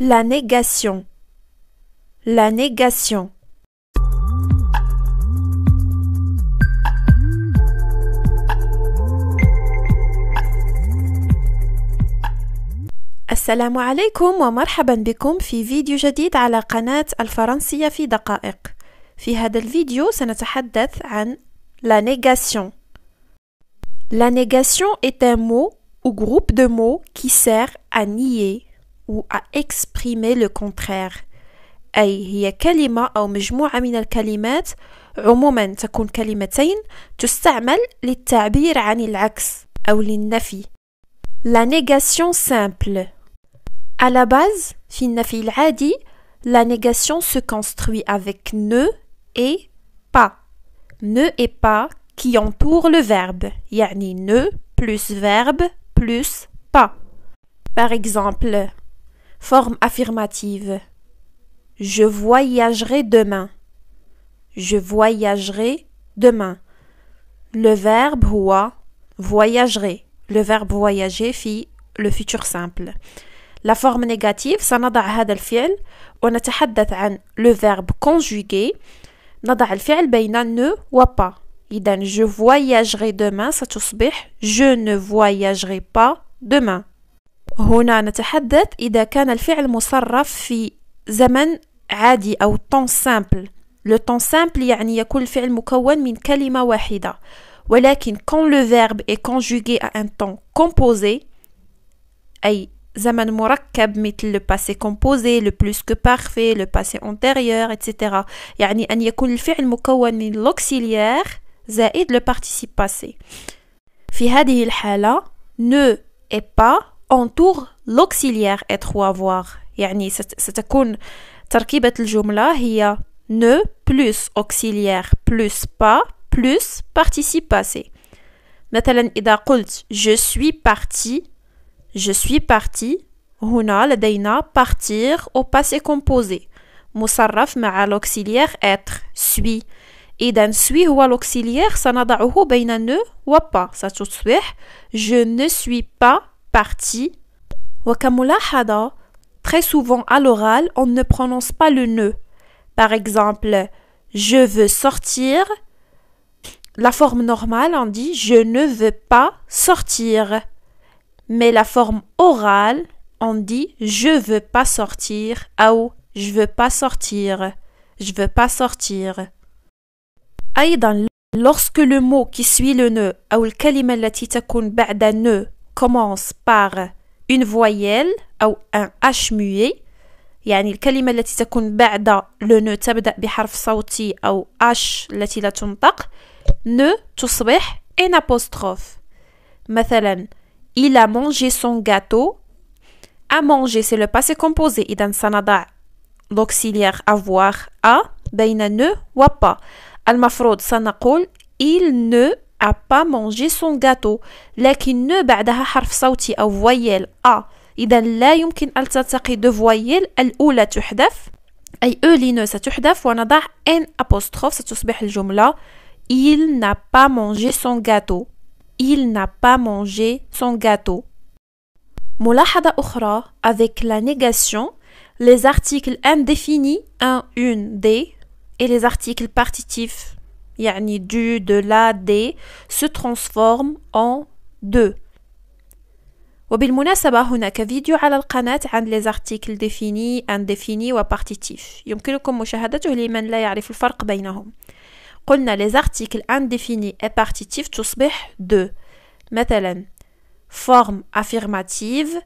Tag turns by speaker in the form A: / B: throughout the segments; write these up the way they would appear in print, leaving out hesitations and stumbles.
A: La négation. La négation. السلام عليكم ومرحبا بكم في فيديو جديد على قناة الفرنسية في دقائق. في هذا الفيديو سنتحدث عن la négation. La négation est un mot ou groupe de mots qui sert à nier ou à exprimer le contraire. أي هي كلمة أو مجموعة من الكلمات عموما تكون كلمتين تستعمل للتعبير عن العكس أو للنفي. La négation simple. À la base, في النفي العادي, la négation se construit avec ne et pas. Ne et pas qui entourent le verbe. يعني ne plus verbe plus pas. Par exemple, forme affirmative. Je voyagerai demain. Je voyagerai demain. Le verbe هو voyagerai. Le verbe voyager في le futur simple. La forme négative سنضع هذا الفعل ونتحدث عن le verbe conjugué. نضع الفعل بين ne و pas. إذن je voyagerai demain ستصبح je ne voyagerai pas demain. هنا نتحدث إذا كان الفعل مصرف في زمن عادي أو temps simple. Le temps simple يعني يكون الفعل مكون من كلمة واحدة. ولكن quand le verbe est conjugué à un temps composé, أي زمن مركب مثل le passé composé, le plus que parfait, le passé antérieur, etc. يعني أن يكون الفعل مكون من l'auxiliaire زائد le participe passé. في هذه الحالة, ne et pas entoure l'auxiliaire être ou avoir. يعني ستكون تركيبة الجملة هي ne plus auxiliaire plus pas plus participe passé. مثلا إذا قلت je suis parti هنا لدينا partir au passé composé مصرف مع l'auxiliaire être suis. إذا suis هو l'auxiliaire سنضعه بين ne و pas ستصبح je ne suis pas parti. وكملاحظة très souvent à l'oral on ne prononce pas le ne. Par exemple je veux sortir. La forme normale, on dit « je ne veux pas sortir ». Mais la forme orale, on dit « je veux pas sortir » ou « je veux pas sortir ». Je veux pas sortir. أيضا lorsque le mot qui suit le ne أو الكلمة التي تكون بعد ne commence par une voyelle أو un H muet, يعني الكلمة التي تكون بعد le ne تبدأ بحرف صوتي أو H التي لا تنطق, ne تصبح un apostrophe. مثلا il a mangé son gâteau. A manger c'est le passé composé. إذن سنضع l'auxiliaire avoir a بين ne و pas. المفروض سنقول il ne a pas mangé son gâteau. لكن ne بعدها حرف صوتي أو voyelle a. إذن لا يمكن أن تلتقي دو voyelle. الأولى تحذف أي ne ستحذف ونضع un apostrophe ستصبح الجملة il n'a pas mangé son gâteau. Il n'a pas mangé son gâteau. ملاحظة أخرى, avec la négation, les articles indéfinis, un, une, des, et les articles partitifs, يعني du, de, la, des, se transforment en de. وبالمناسبة هناك فيديو على القناة عن les articles définis, indéfinis و partitifs. يمكنكم مشاهدته لمن لا يعرف الفرق بينهم. قلنا les articles indéfinis et partitifs تصبح de. مثلا forme affirmative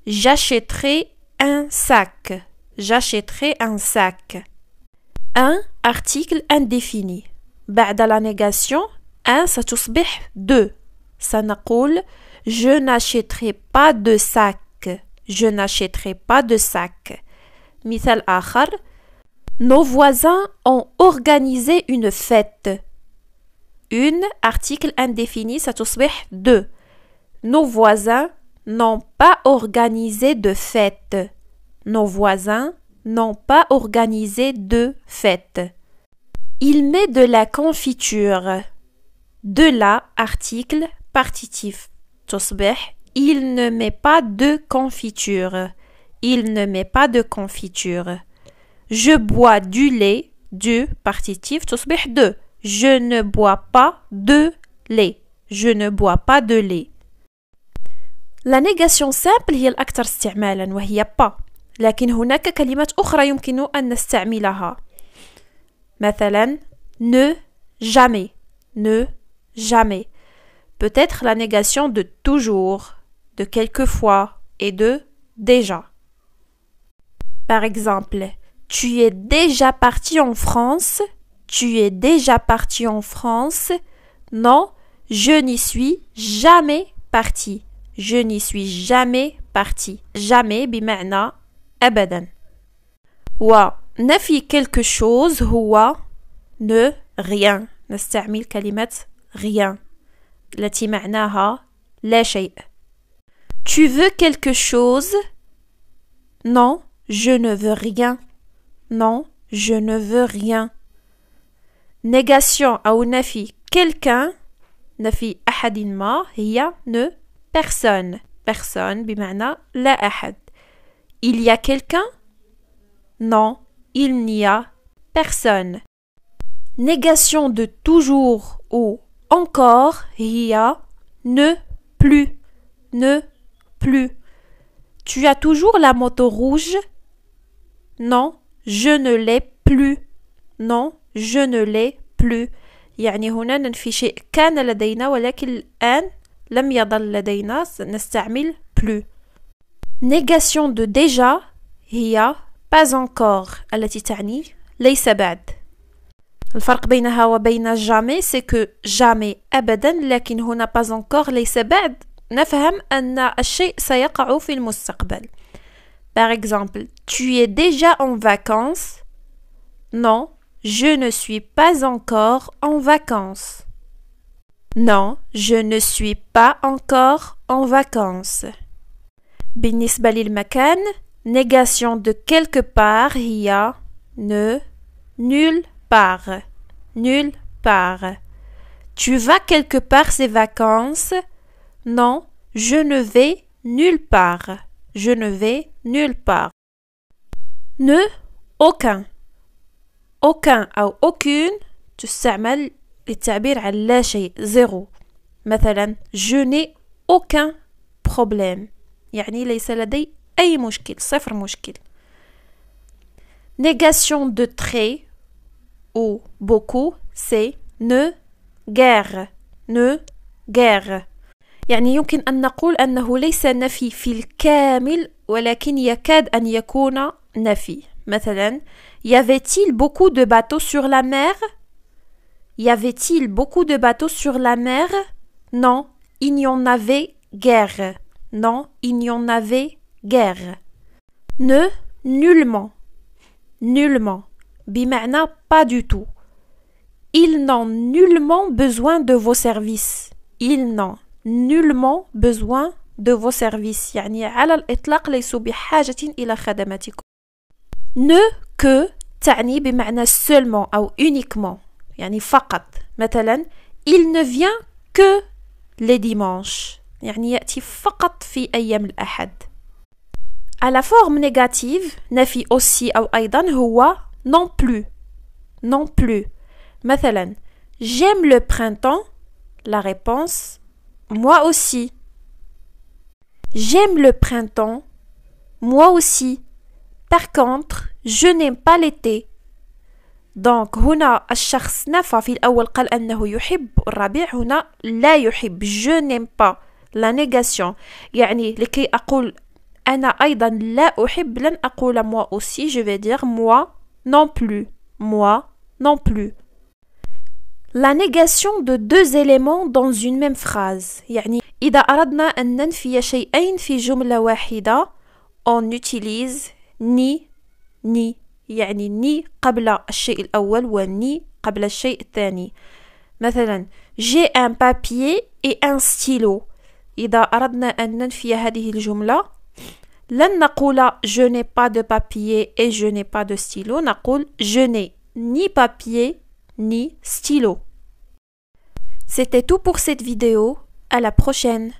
A: j'achèterai un sac. J'achèterai un sac. Un article indéfini. بعد la négation un ستصبح de. سنقول je n'achèterai pas de sac. Je n'achèterai pas de sac. مثال آخر nos voisins ont organisé une fête. Une, article indéfini, ça تصبح de. Nos voisins n'ont pas organisé de fête. Nos voisins n'ont pas organisé de fête. Il met de la confiture. De la, article partitif. تصبح il ne met pas de confiture. il ne met pas de confiture. Je bois du lait, du partitif تصبح de. Je ne bois pas de lait. Je ne bois pas de lait. La négation simple هي الأكثر استعمالا وهي pas. لكن هناك كلمات أخرى يمكن أن نستعملها. مثلا ne jamais. Ne jamais. Peut-être la négation de toujours, de quelquefois et de déjà. Par exemple, tu es déjà parti en France. Tu es déjà parti en France. Non, je n'y suis jamais parti. Je n'y suis jamais parti. Jamais بمعنى أبدا. ونفي quelque chose هو ne rien. نستعمل كلمة rien التي معناها لا شيء. Tu veux quelque chose? Non, je ne veux rien. Non, je ne veux rien. Négation أو نفي quelqu'un نفي أحد ما هي ne personne. Personne بمعنى لا أحد. Il y a quelqu'un? Non, il n'y a personne. Négation de toujours ou encore هي ne plus. Ne plus. Tu as toujours la moto rouge? Non, je ne l'ai plus. Non, je ne l'ai plus. يعني هنا ننفي شيء كان لدينا ولكن الآن لم يظل لدينا نستعمل plus. Négation de déjà هي pas encore التي تعني ليس بعد. الفرق بينها وبين jamais c'est que jamais أبدا لكن هنا pas encore ليس بعد نفهم أن الشيء سيقع في المستقبل. Par exemple, tu es déjà en vacances? Non, je ne suis pas encore en vacances. Non, je ne suis pas encore en vacances. بالنسبة للمكان négation de quelque part هي ne nulle part. Nulle part. Tu vas quelque part ces vacances? Non, je ne vais nulle part. Je ne vais nulle part. Ne aucun. aucun أو aucune تستعمل للتعبير عن لا شيء zéro. مثلا je n'ai aucun problème يعني ليس لدي أي مشكل صفر مشكل. Négation de très ou beaucoup c'est ne guère. Ne guère يعني يمكن أن نقول أنه ليس نفي في الكامل ولكن يكاد أن يكون نفي. مثلا y avait-il beaucoup de bateaux sur la mer? Y avait-il beaucoup de bateaux sur la mer? Non, il n'y en avait guère. Non, il n'y en avait guère. Ne nullement. Nullement. بمعنى pas du tout. Ils n'ont nullement besoin de vos services. Ils n'ont nullement besoin de vos services. يعني على الإطلاق ليسوا بحاجة إلى خدماتكم. Ne que تعني بمعنى seulement أو uniquement يعني فقط. مثلا il ne vient que les dimanches يعني يأتي فقط في أيام الأحد. À la forme négative نفي aussi أو أيضا هو non plus. Non plus. مثلا j'aime le printemps. La réponse moi aussi. J'aime le printemps. Moi aussi. Par contre, je n'aime pas l'été. Donc هنا الشخص نفى في الأول قال أنه يحب الربيع هنا لا يحب. Je n'aime pas. La négation. يعني لكي أقول أنا أيضا لا أحب لن أقول moi aussi. Je vais dire moi non plus. Moi non plus. La négation de deux éléments dans une même phrase. يعني إذا أردنا أن ننفي شيئين في جملة واحدة on utilise ni ni يعني ni قبل الشيء الأول وني قبل الشيء الثاني. مثلا j'ai un papier et un stylo. إذا أردنا أن ننفي هذه الجملة لن نقول je n'ai pas de papier et je n'ai pas de stylo. نقول je n'ai ni papier ni stylo. C'était tout pour cette vidéo. À la prochaine.